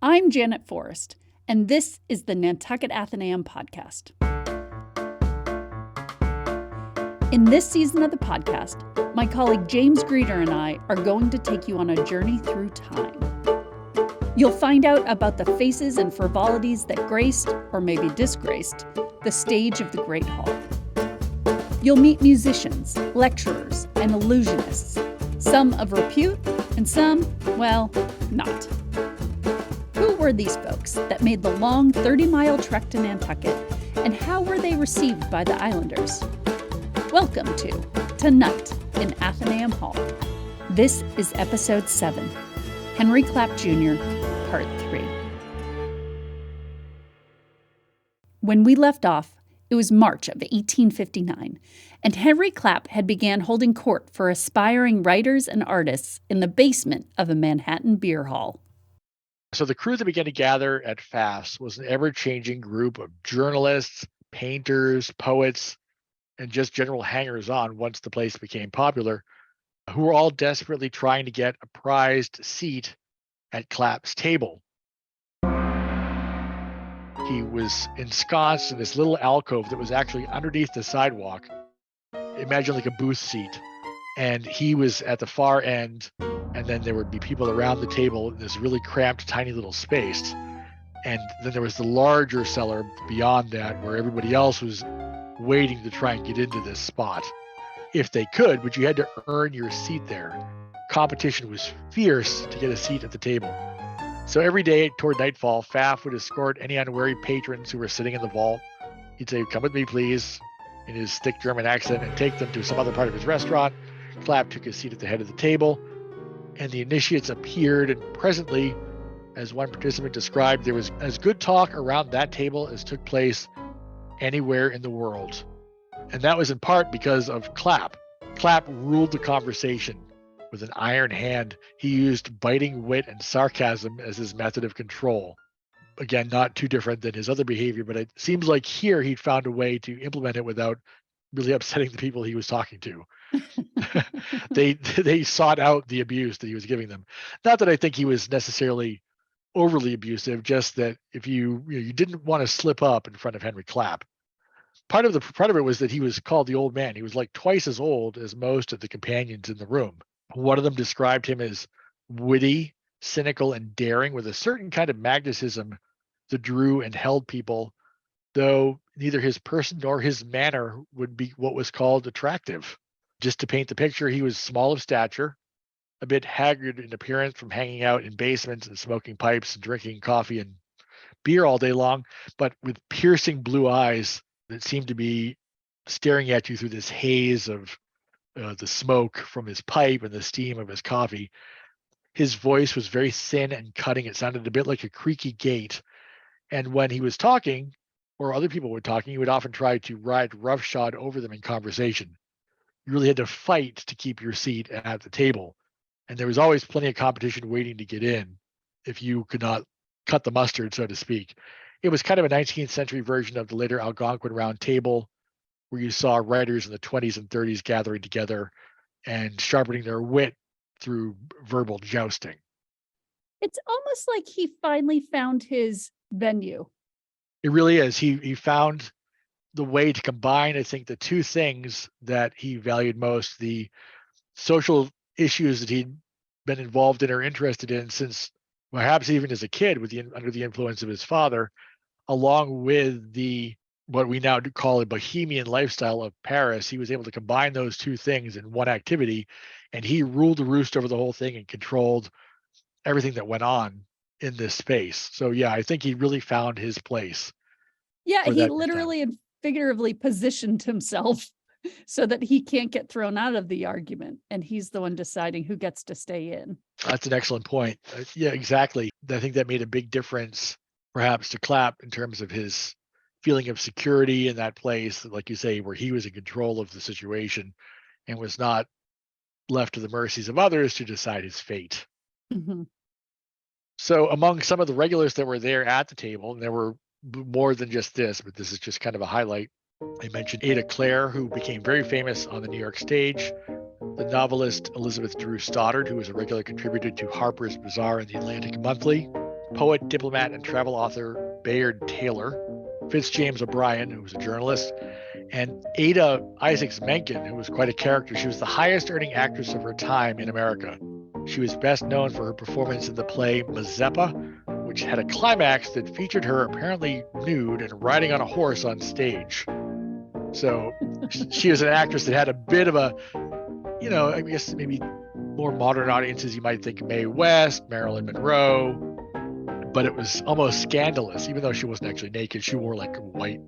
I'm Janet Forrest, and this is the Nantucket Atheneum podcast. In this season of the podcast, my colleague James Greider and I are going to take you on a journey through time. You'll find out about the faces and frivolities that graced, or maybe disgraced, the stage of the Great Hall. You'll meet musicians, lecturers, and illusionists, some of repute and some, well, not. Who were these folks that made the long 30-mile trek to Nantucket, and how were they received by the islanders? Welcome to Tonight in Atheneum Hall. This is Episode 7, Henry Clapp Jr., Part 3. When we left off, it was March of 1859, and Henry Clapp had began holding court for aspiring writers and artists in the basement of a Manhattan beer hall. So the crew that began to gather at Pfaff was an ever-changing group of journalists, painters, poets, and just general hangers-on once the place became popular, who were all desperately trying to get a prized seat at Clapp's table. He was ensconced in this little alcove that was actually underneath the sidewalk. Imagine like a booth seat. And he was at the far end, and then there would be people around the table in this really cramped, tiny little space. And then there was the larger cellar beyond that where everybody else was waiting to try and get into this spot. If they could, but you had to earn your seat there. Competition was fierce to get a seat at the table. So every day toward nightfall, Pfaff would escort any unwary patrons who were sitting in the vault. He'd say, "Come with me, please," in his thick German accent, and take them to some other part of his restaurant. Clapp took his seat at the head of the table, and the initiates appeared, and presently, as one participant described, there was as good talk around that table as took place anywhere in the world. And that was in part because of Clapp. Clapp ruled the conversation with an iron hand. He used biting wit and sarcasm as his method of control. Again, not too different than his other behavior, but it seems like here he'd found a way to implement it without really upsetting the people he was talking to. They sought out the abuse that he was giving them. Not that I think he was necessarily overly abusive, just that if you didn't want to slip up in front of Henry Clapp. Part of it was that he was called the old man. He was like twice as old as most of the companions in the room. One of them described him as witty, cynical, and daring, with a certain kind of magnetism that drew and held people, though neither his person nor his manner would be what was called attractive. Just to paint the picture, he was small of stature, a bit haggard in appearance from hanging out in basements and smoking pipes and drinking coffee and beer all day long, but with piercing blue eyes that seemed to be staring at you through this haze of the smoke from his pipe and the steam of his coffee. His voice was very thin and cutting. It sounded a bit like a creaky gate. And when he was talking, or other people were talking, he would often try to ride roughshod over them in conversation. You really had to fight to keep your seat at the table. And there was always plenty of competition waiting to get in if you could not cut the mustard, so to speak. It was kind of a 19th century version of the later Algonquin Round Table, where you saw writers in the 20s and 30s gathering together and sharpening their wit through verbal jousting. It's almost like he finally found his venue. It really is. He found the way to combine, I think, the two things that he valued most: the social issues that he'd been involved in or interested in since perhaps even as a kid, under the influence of his father, along with the what we now call a bohemian lifestyle of Paris. He was able to combine those two things in one activity, and he ruled the roost over the whole thing and controlled everything that went on in this space. So yeah, I think he really found his place. Yeah, he literally and figuratively positioned himself so that he can't get thrown out of the argument, and he's the one deciding who gets to stay in. That's an excellent point. Yeah, exactly. I think that made a big difference, perhaps, to Clapp in terms of his feeling of security in that place, like you say, where he was in control of the situation and was not left to the mercies of others to decide his fate. Mm-hmm. So among some of the regulars that were there at the table, and there were more than just this, but this is just kind of a highlight, I mentioned Ada Clare, who became very famous on the New York stage, the novelist Elizabeth Drew Stoddard, who was a regular contributor to Harper's Bazaar and the Atlantic Monthly, poet, diplomat, and travel author Bayard Taylor, Fitzjames O'Brien, who was a journalist, and Ada Isaacs Menken, who was quite a character. She was the highest earning actress of her time in America. She was best known for her performance in the play Mazeppa, which had a climax that featured her apparently nude and riding on a horse on stage. So she was an actress that had a bit of a, I guess maybe more modern audiences, you might think Mae West, Marilyn Monroe, but it was almost scandalous, even though she wasn't actually naked. She wore like white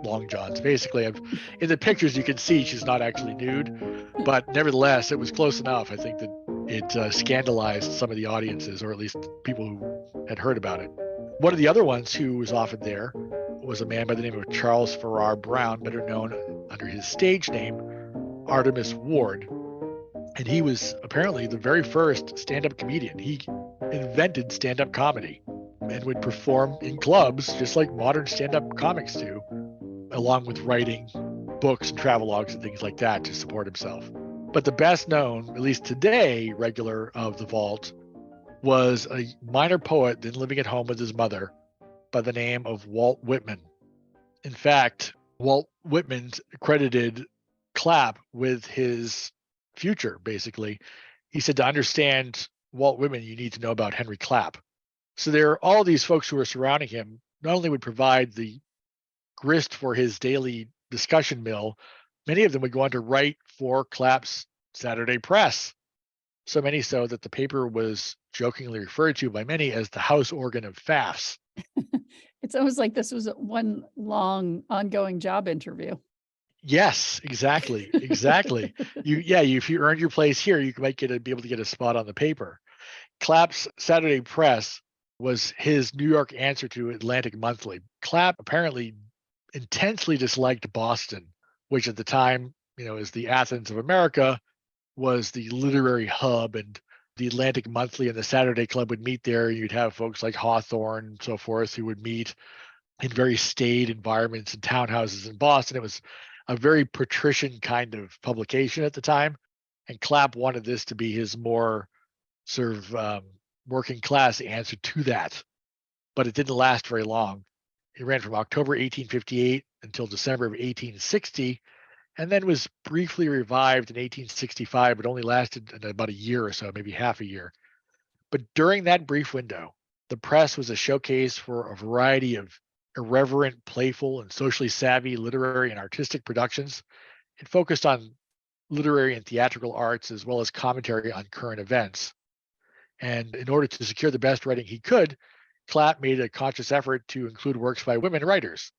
long johns. Basically, in the pictures you can see she's not actually nude, but nevertheless, it was close enough. I think that it scandalized some of the audiences, or at least people who had heard about it. One of the other ones who was often there was a man by the name of Charles Farrar Brown, better known under his stage name, Artemus Ward. And he was apparently the very first stand-up comedian. He invented stand-up comedy and would perform in clubs just like modern stand-up comics do, along with writing books and travelogues and things like that to support himself. But the best known, at least today, regular of the vault was a minor poet then living at home with his mother by the name of Walt Whitman. In fact, Walt Whitman credited Clapp with his future, basically. He said, to understand Walt Whitman, you need to know about Henry Clapp. So there are all these folks who are surrounding him, not only would provide the grist for his daily discussion mill, many of them would go on to write for Clapp's Saturday Press. So many so that the paper was jokingly referred to by many as the house organ of Pfaff's. It's almost like this was one long ongoing job interview. Yes, exactly. Exactly. If you earned your place here, you might be able to get a spot on the paper. Clapp's Saturday Press was his New York answer to Atlantic Monthly. Clapp apparently intensely disliked Boston, which at the time, is the Athens of America, was the literary hub, and the Atlantic Monthly and the Saturday Club would meet there. You'd have folks like Hawthorne and so forth who would meet in very staid environments and townhouses in Boston. It was a very patrician kind of publication at the time, and Clapp wanted this to be his more sort of working class answer to that. But it didn't last very long. It ran from October 1858 until December of 1860, and then was briefly revived in 1865, but only lasted about a year or so, maybe half a year. But during that brief window, the press was a showcase for a variety of irreverent, playful, and socially savvy literary and artistic productions. It focused on literary and theatrical arts as well as commentary on current events. And in order to secure the best writing he could, Clapp made a conscious effort to include works by women writers.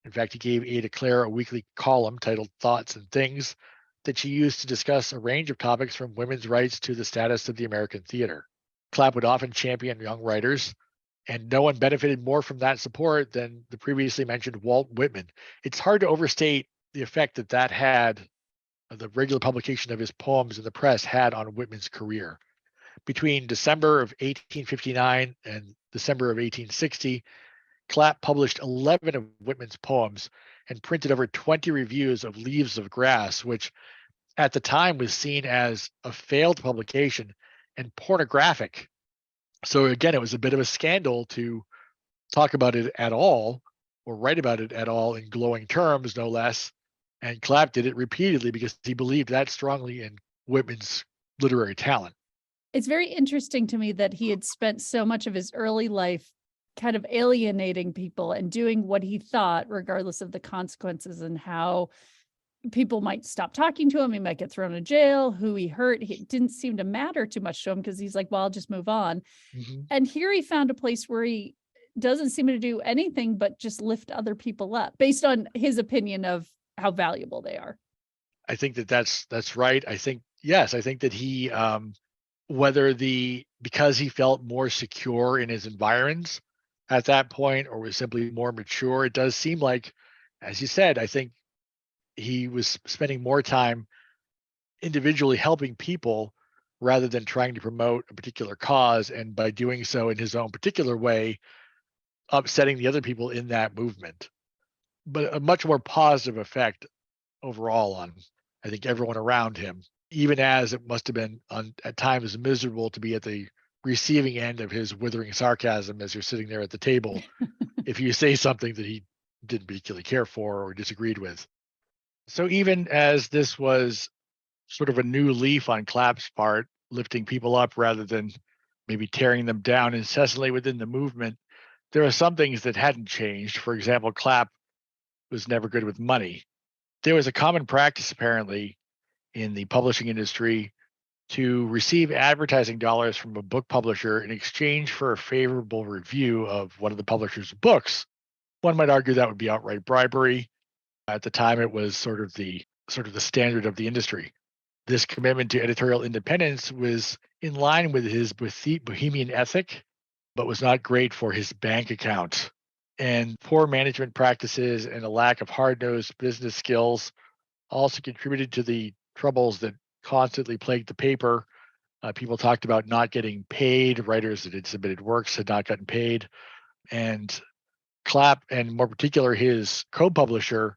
In fact, he gave Ada Clare a weekly column titled Thoughts and Things that she used to discuss a range of topics from women's rights to the status of the American theater. Clapp would often champion young writers, and no one benefited more from that support than the previously mentioned Walt Whitman. It's hard to overstate the effect that had, the regular publication of his poems in the press had on Whitman's career. Between December of 1859 and December of 1860, Clapp published 11 of Whitman's poems and printed over 20 reviews of Leaves of Grass, which at the time was seen as a failed publication and pornographic. So again, it was a bit of a scandal to talk about it at all or write about it at all in glowing terms, no less. And Clapp did it repeatedly because he believed that strongly in Whitman's literary talent. It's very interesting to me that he had spent so much of his early life kind of alienating people and doing what he thought, regardless of the consequences and how people might stop talking to him. He might get thrown in jail, who he hurt. It didn't seem to matter too much to him because he's like, well, I'll just move on. Mm-hmm. And here he found a place where he doesn't seem to do anything but just lift other people up based on his opinion of how valuable they are. I think that's right. I think that he, because he felt more secure in his environs at that point, or was simply more mature, it does seem like, as you said, I think he was spending more time individually helping people rather than trying to promote a particular cause, and by doing so in his own particular way, upsetting the other people in that movement. But a much more positive effect overall on, I think, everyone around him, even as it must have been at times miserable to be at the receiving end of his withering sarcasm as you're sitting there at the table if you say something that he didn't particularly care for or disagreed with. So even as this was sort of a new leaf on Clapp's part, lifting people up rather than maybe tearing them down incessantly within the movement, there are some things that hadn't changed. For example, Clapp was never good with money. There was a common practice, apparently, in the publishing industry to receive advertising dollars from a book publisher in exchange for a favorable review of one of the publisher's books. One might argue that would be outright bribery. At the time, it was sort of the standard of the industry. This commitment to editorial independence was in line with his bohemian ethic, but was not great for his bank account. And poor management practices and a lack of hard-nosed business skills also contributed to the troubles that constantly plagued the paper. People talked about not getting paid. Writers that had submitted works had not gotten paid. And Clapp, and more particular his co-publisher,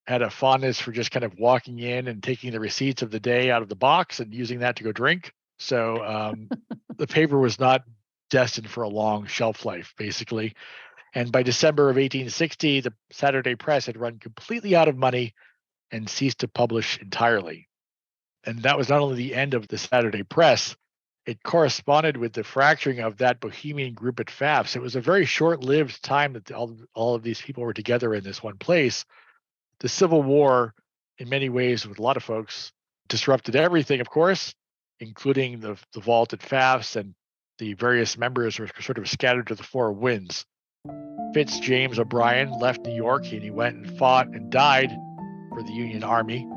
had a fondness for just kind of walking in and taking the receipts of the day out of the box and using that to go drink. So the paper was not destined for a long shelf life, basically. And by December of 1860, the Saturday Press had run completely out of money and ceased to publish entirely. And that was not only the end of the Saturday Press, it corresponded with the fracturing of that bohemian group at Pfaff. So it was a very short-lived time that all of these people were together in this one place. The Civil War, in many ways, with a lot of folks, disrupted everything, of course, including the vault at Pfaff's, and the various members were sort of scattered to the four winds. Fitz James O'Brien left New York, and he went and fought and died for the Union Army.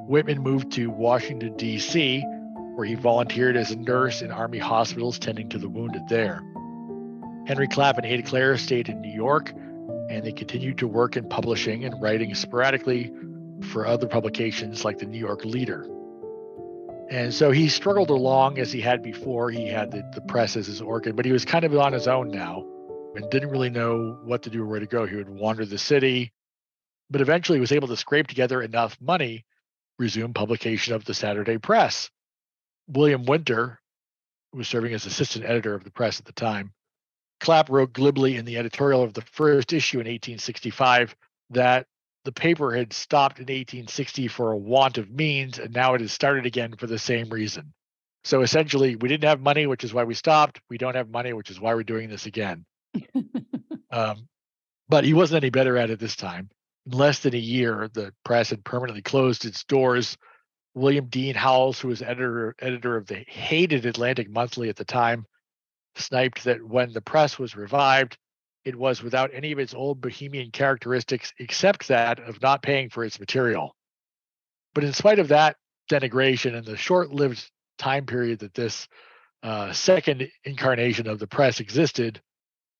Whitman moved to Washington, D.C., where he volunteered as a nurse in Army hospitals tending to the wounded there. Henry Clapp and Ada Clare stayed in New York, and they continued to work in publishing and writing sporadically for other publications like the New York Leader. And so he struggled along as he had before. He had the press as his organ, but he was kind of on his own now and didn't really know what to do or where to go. He would wander the city, but eventually was able to scrape together enough money to resume publication of the Saturday Press. William Winter, who was serving as assistant editor of the press at the time, Clapp wrote glibly in the editorial of the first issue in 1865 that the paper had stopped in 1860 for a want of means, and now it has started again for the same reason. So essentially, we didn't have money, which is why we stopped. We don't have money, which is why we're doing this again. But he wasn't any better at it this time. In less than a year, the press had permanently closed its doors. William Dean Howells, who was editor of the hated Atlantic Monthly at the time, sniped that when the press was revived, it was without any of its old bohemian characteristics except that of not paying for its material. But in spite of that denigration and the short-lived time period that this second incarnation of the press existed,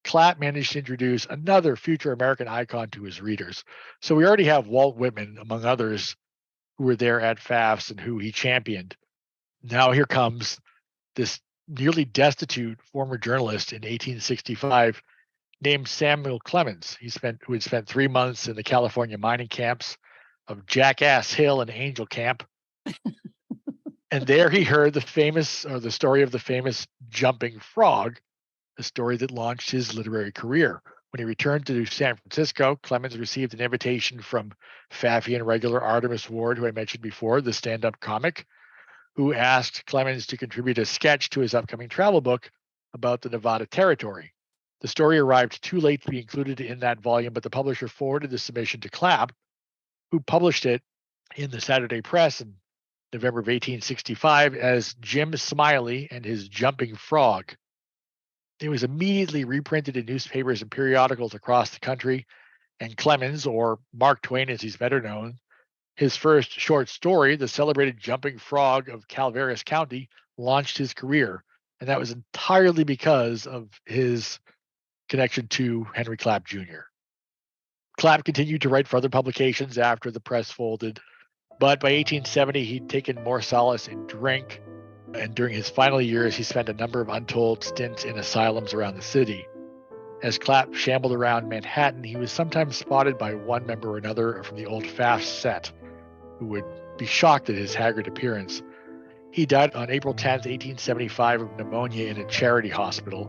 Clapp managed to introduce another future American icon to his readers. So we already have Walt Whitman, among others, who were there at Pfaff's and who he championed. Now here comes this nearly destitute former journalist in 1865 named Samuel Clemens. Who had spent 3 months in the California mining camps of Jackass Hill and Angel Camp. And there he heard the story of the famous jumping frog, a story that launched his literary career. When he returned to San Francisco, Clemens received an invitation from Pfaffian regular Artemus Ward, who I mentioned before, the stand-up comic, who asked Clemens to contribute a sketch to his upcoming travel book about the Nevada Territory. The story arrived too late to be included in that volume, but the publisher forwarded the submission to Clapp, who published it in the Saturday Press in November of 1865 as Jim Smiley and His Jumping Frog. It was immediately reprinted in newspapers and periodicals across the country, and Clemens, or Mark Twain as he's better known, his first short story, The Celebrated Jumping Frog of Calaveras County, launched his career. And that was entirely because of his connection to Henry Clapp Jr. Clapp continued to write for other publications after the press folded, but by 1870, he'd taken more solace in drink. And during his final years, he spent a number of untold stints in asylums around the city. As Clapp shambled around Manhattan, he was sometimes spotted by one member or another from the old Pfaff set, who would be shocked at his haggard appearance. He died on April 10th, 1875 of pneumonia in a charity hospital.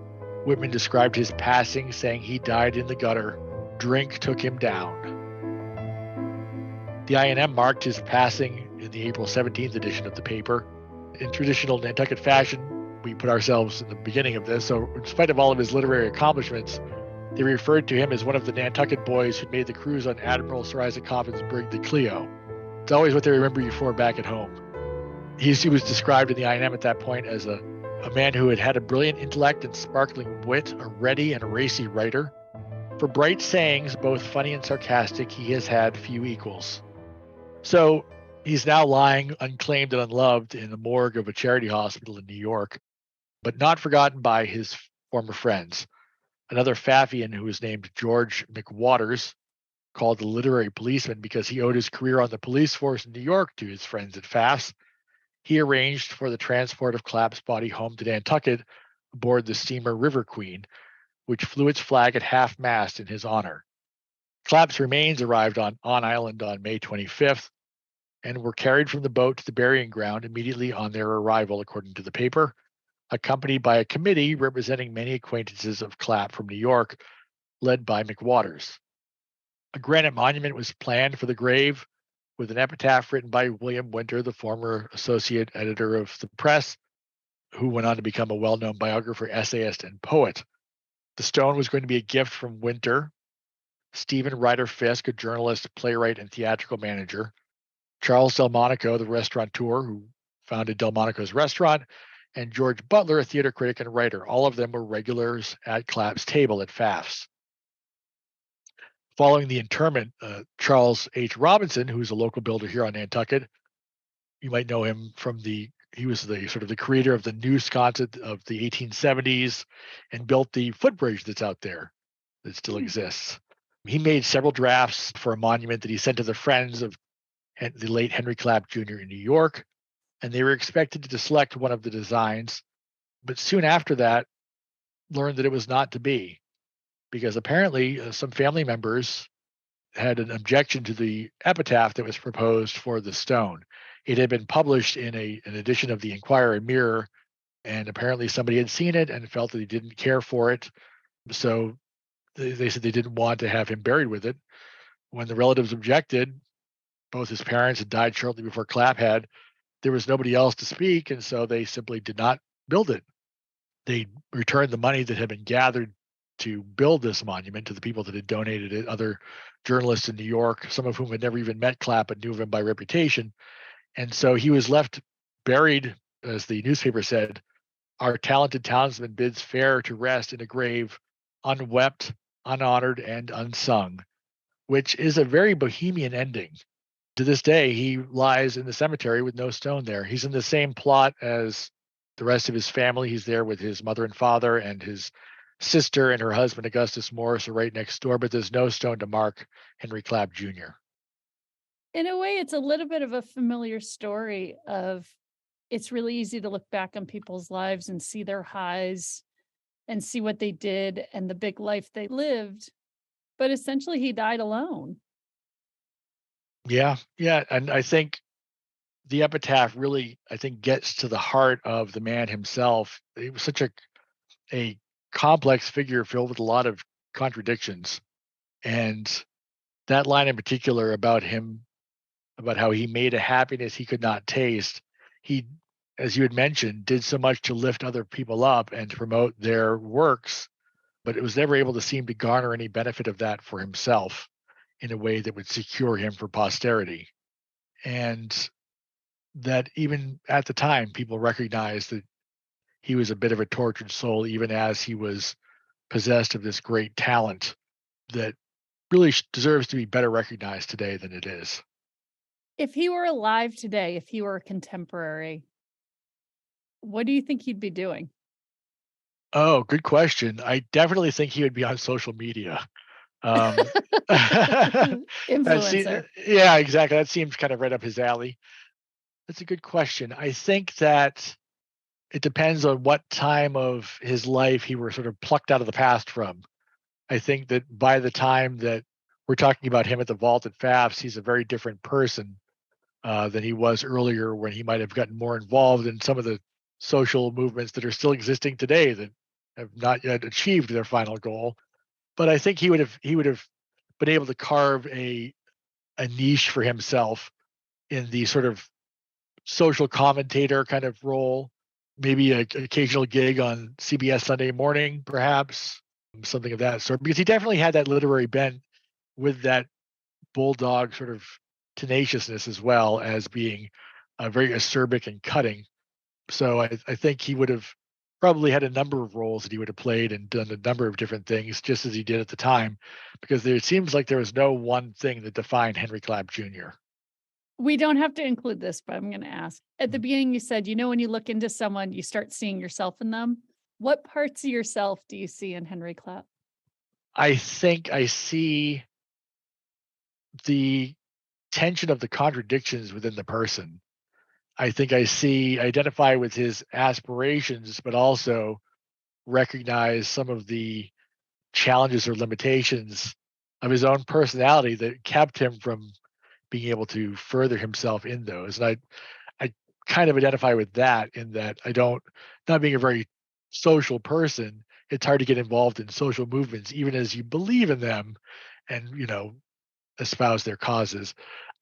Whitman described his passing, saying he died in the gutter. Drink took him down. The I&M marked his passing in the April 17th edition of the paper. In traditional Nantucket fashion, we put ourselves in the beginning of this, so in spite of all of his literary accomplishments, they referred to him as one of the Nantucket boys who made the cruise on Admiral Sir Isaac Coffin's brig, the Clio. It's always what they remember you for back at home. He was described in the I&M at that point as a man who had a brilliant intellect and sparkling wit, a ready and racy writer. For bright sayings, both funny and sarcastic, he has had few equals. So he's now lying unclaimed and unloved in the morgue of a charity hospital in New York, but not forgotten by his former friends. Another Pfaffian who was named George McWaters, called the literary policeman because he owed his career on the police force in New York to his friends at Pfaff's. He arranged for the transport of Clapp's body home to Nantucket aboard the steamer River Queen, which flew its flag at half-mast in his honor. Clapp's remains arrived on Island on May 25th and were carried from the boat to the burying ground immediately on their arrival, according to the paper, accompanied by a committee representing many acquaintances of Clapp from New York, led by McWaters. A granite monument was planned for the grave, with an epitaph written by William Winter, the former associate editor of the press, who went on to become a well-known biographer, essayist, and poet. The stone was going to be a gift from Winter, Stephen Ryder Fisk, a journalist, playwright, and theatrical manager, Charles Delmonico, the restaurateur who founded Delmonico's restaurant, and George Butler, a theater critic and writer. All of them were regulars at Clapp's table at Pfaff's. Following the interment, Charles H. Robinson, who's a local builder here on Nantucket, you might know him from he was the sort of the creator of the new sconset of the 1870s and built the footbridge that's out there that still exists. He made several drafts for a monument that he sent to the friends of the late Henry Clapp Jr. in New York, and they were expected to select one of the designs, but soon after that learned that it was not to be, because apparently some family members had an objection to the epitaph that was proposed for the stone. It had been published in an edition of the Inquirer and Mirror, and apparently somebody had seen it and felt that he didn't care for it. So they said they didn't want to have him buried with it. When the relatives objected, both his parents had died shortly before Clapp had, there was nobody else to speak, and so they simply did not build it. They returned the money that had been gathered to build this monument to the people that had donated it, other journalists in New York, some of whom had never even met Clapp but knew of him by reputation. And so he was left buried, as the newspaper said, "Our talented townsman bids fair to rest in a grave, unwept, unhonored, and unsung," which is a very bohemian ending. To this day, he lies in the cemetery with no stone there. He's in the same plot as the rest of his family. He's there with his mother and father, and his sister and her husband, Augustus Morris, are right next door, but there's no stone to mark Henry Clapp Jr. In a way, it's a little bit of a familiar story of it's really easy to look back on people's lives and see their highs and see what they did and the big life they lived. But essentially, he died alone. Yeah. And I think the epitaph really, gets to the heart of the man himself. He was such a complex figure filled with a lot of contradictions. And that line in particular about him, about how he made a happiness he could not taste. He, as you had mentioned, did so much to lift other people up and to promote their works, but it was never able to seem to garner any benefit of that for himself in a way that would secure him for posterity. And that even at the time, people recognized that he was a bit of a tortured soul, even as he was possessed of this great talent that really deserves to be better recognized today than it is. If he were alive today, if he were a contemporary, what do you think he'd be doing? Oh, good question. I definitely think he would be on social media. Influencer. Yeah, exactly. That seems kind of right up his alley. That's a good question. I think that it depends on what time of his life he were sort of plucked out of the past from. I think that by the time that we're talking about him at the vault at Pfaff's, he's a very different person than he was earlier, when he might have gotten more involved in some of the social movements that are still existing today that have not yet achieved their final goal. But I think he would have been able to carve a niche for himself in the sort of social commentator kind of role, maybe an occasional gig on CBS Sunday Morning, perhaps something of that sort. Because he definitely had that literary bent with that bulldog sort of tenaciousness, as well as being very acerbic and cutting. So I think he would have probably had a number of roles that he would have played and done a number of different things, just as he did at the time, because it seems like there was no one thing that defined Henry Clapp Jr. We don't have to include this, but I'm going to ask. At the beginning, you said, when you look into someone, you start seeing yourself in them. What parts of yourself do you see in Henry Clapp? I think I see the tension of the contradictions within the person. I think identify with his aspirations, but also recognize some of the challenges or limitations of his own personality that kept him from being able to further himself in those. And I kind of identify with that, in that not being a very social person, it's hard to get involved in social movements, even as you believe in them and, espouse their causes.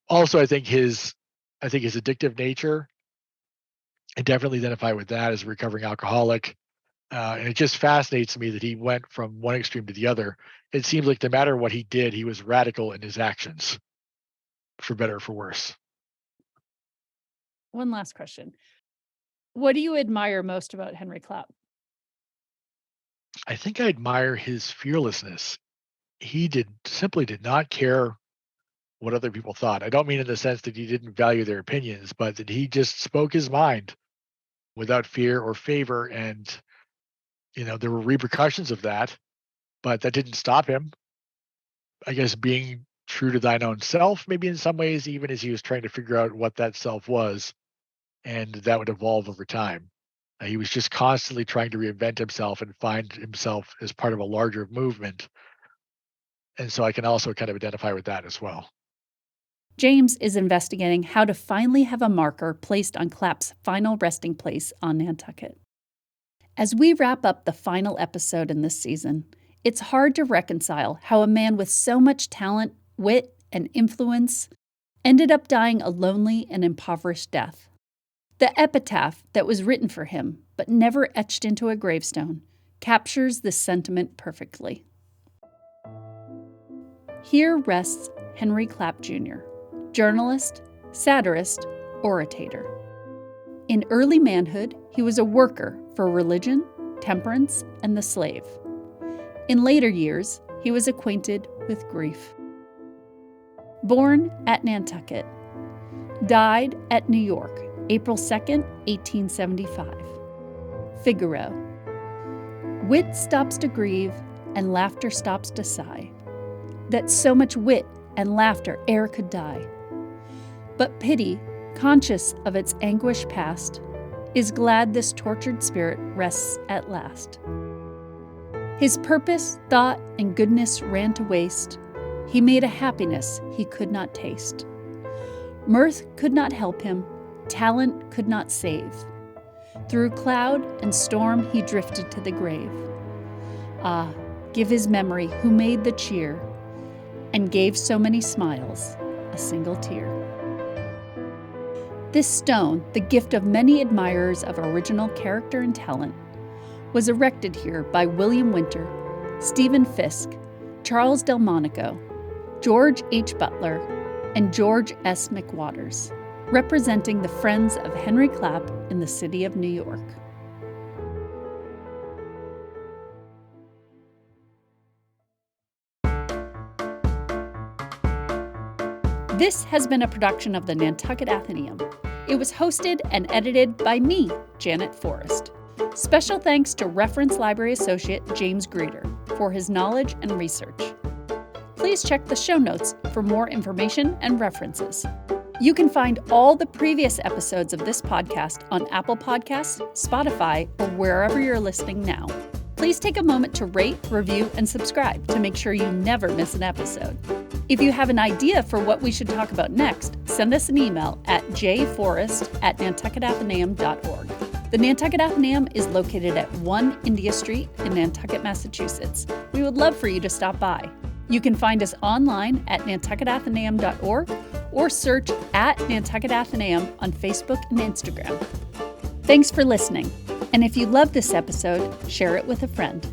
Also, I think his addictive nature, I definitely identify with that as a recovering alcoholic. And it just fascinates me that he went from one extreme to the other. It seems like no matter what he did, he was radical in his actions, for better or for worse. One last question. What do you admire most about Henry Clapp? I think I admire his fearlessness. He simply did not care what other people thought. I don't mean in the sense that he didn't value their opinions, but that he just spoke his mind without fear or favor. And, there were repercussions of that, but that didn't stop him. I guess being true to thine own self, maybe in some ways, even as he was trying to figure out what that self was, and that would evolve over time. He was just constantly trying to reinvent himself and find himself as part of a larger movement. And so I can also kind of identify with that as well. James is investigating how to finally have a marker placed on Clapp's final resting place on Nantucket. As we wrap up the final episode in this season, it's hard to reconcile how a man with so much talent, wit, and influence ended up dying a lonely and impoverished death. The epitaph that was written for him, but never etched into a gravestone, captures this sentiment perfectly. Here rests Henry Clapp Jr., journalist, satirist, orator. In early manhood, he was a worker for religion, temperance, and the slave. In later years, he was acquainted with grief. Born at Nantucket, died at New York, April 2nd, 1875. Figaro. Wit stops to grieve, and laughter stops to sigh. That so much wit and laughter e'er could die. But pity, conscious of its anguish past, is glad this tortured spirit rests at last. His purpose, thought, and goodness ran to waste. He made a happiness he could not taste. Mirth could not help him, talent could not save. Through cloud and storm he drifted to the grave. Ah, give his memory who made the cheer, and gave so many smiles, a single tear. This stone, the gift of many admirers of original character and talent, was erected here by William Winter, Stephen Fisk, Charles Delmonico, George H. Butler, and George S. McWaters, representing the Friends of Henry Clapp in the city of New York. This has been a production of the Nantucket Atheneum. It was hosted and edited by me, Janet Forrest. Special thanks to Reference Library Associate James Greider for his knowledge and research. Please check the show notes for more information and references. You can find all the previous episodes of this podcast on Apple Podcasts, Spotify, or wherever you're listening now. Please take a moment to rate, review, and subscribe to make sure you never miss an episode. If you have an idea for what we should talk about next, send us an email at jforrest@nantucketatheneum.org. The Nantucket Atheneum is located at 1 India Street in Nantucket, Massachusetts. We would love for you to stop by. You can find us online at nantucketatheneum.org or search at Nantucket Atheneum on Facebook and Instagram. Thanks for listening. And if you love this episode, share it with a friend.